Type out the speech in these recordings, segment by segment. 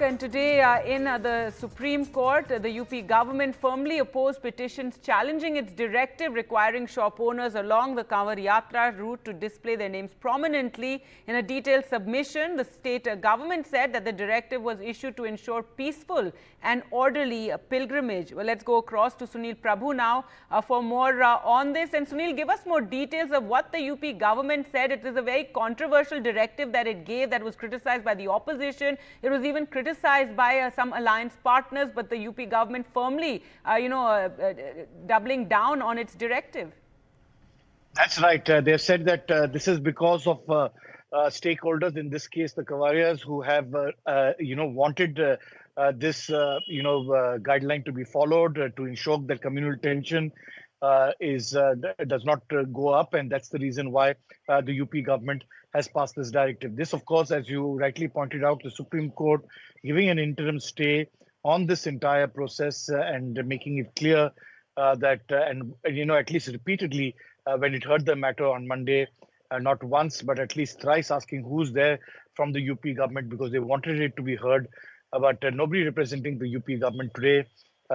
back, and today in the Supreme Court, the UP government firmly opposed petitions challenging its directive requiring shop owners along the Kanwar Yatra route to display their names prominently. In a detailed submission, the state government said that the directive was issued to ensure peaceful and orderly pilgrimage. Well, let's go across to Sunil Prabhu now for more on this. And Sunil, give us more details of what the UP government said. It is a very controversial directive that it gave that was criticized by the opposition. It was even criticized by some alliance partners, but the UP government firmly, doubling down on its directive. That's right. They've said that this is because of stakeholders, in this case, the Kanwarias, who have, wanted this, guideline to be followed to ensure that communal tension does not go up, and that's the reason why the UP government has passed this directive. This, of course, as you rightly pointed out, the Supreme Court giving an interim stay on this entire process and making it clear that, at least repeatedly, when it heard the matter on Monday, not once, but at least thrice asking who's there from the UP government, because they wanted it to be heard. But nobody representing the UP government today.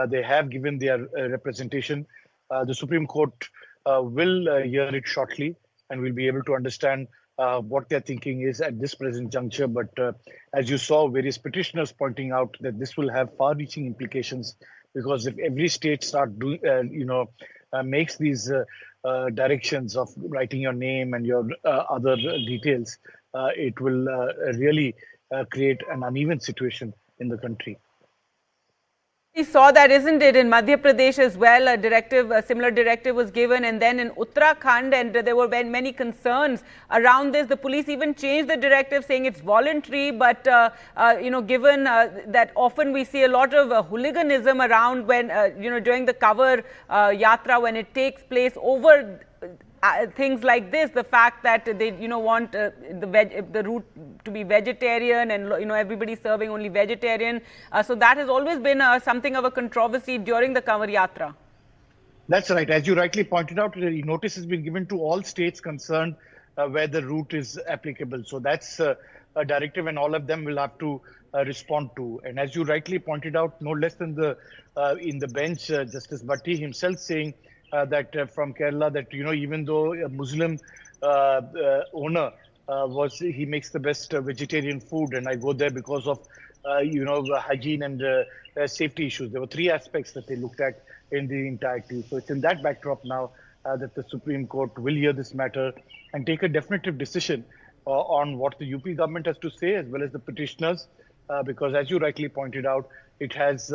They have given their representation. The Supreme Court will hear it shortly, and we'll be able to understand what their thinking is at this present juncture. But as you saw, various petitioners pointing out that this will have far-reaching implications, because if every state makes these directions of writing your name and your other details, it will really create an uneven situation in the country. We saw that, isn't it, in Madhya Pradesh as well? A similar directive was given, and then in Uttarakhand, and there were many concerns around this. The police even changed the directive, saying it's voluntary, but given that often we see a lot of hooliganism around when during the Kanwar Yatra, when it takes place over things like this, the fact that they want the route to be vegetarian, and everybody serving only vegetarian, so that has always been something of a controversy during the Kanwar Yatra. That's right. As you rightly pointed out, the notice has been given to all states concerned where the route is applicable. So that's a directive, and all of them will have to respond to. And as you rightly pointed out, no less than in the bench, Justice Bhatti himself saying that from Kerala, that even though a Muslim owner he makes the best vegetarian food, and I go there because of hygiene and safety issues. There were three aspects that they looked at in the entirety. So it's in that backdrop now that the Supreme Court will hear this matter and take a definitive decision on what the UP government has to say, as well as the petitioners, because as you rightly pointed out, it has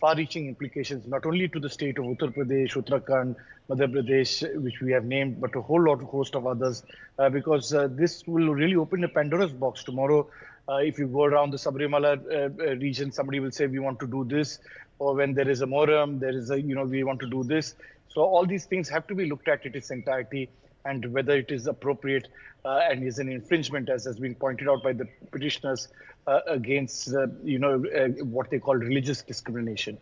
far-reaching implications, not only to the state of Uttar Pradesh, Uttarakhand, Madhya Pradesh, which we have named, but a whole host of others, because this will really open a Pandora's box. Tomorrow, if you go around the Sabrimala region, somebody will say, we want to do this, or when there is a Moram, there is we want to do this. So all these things have to be looked at in its entirety, and whether it is appropriate and is an infringement, as has been pointed out by the petitioners, against what they call religious discrimination.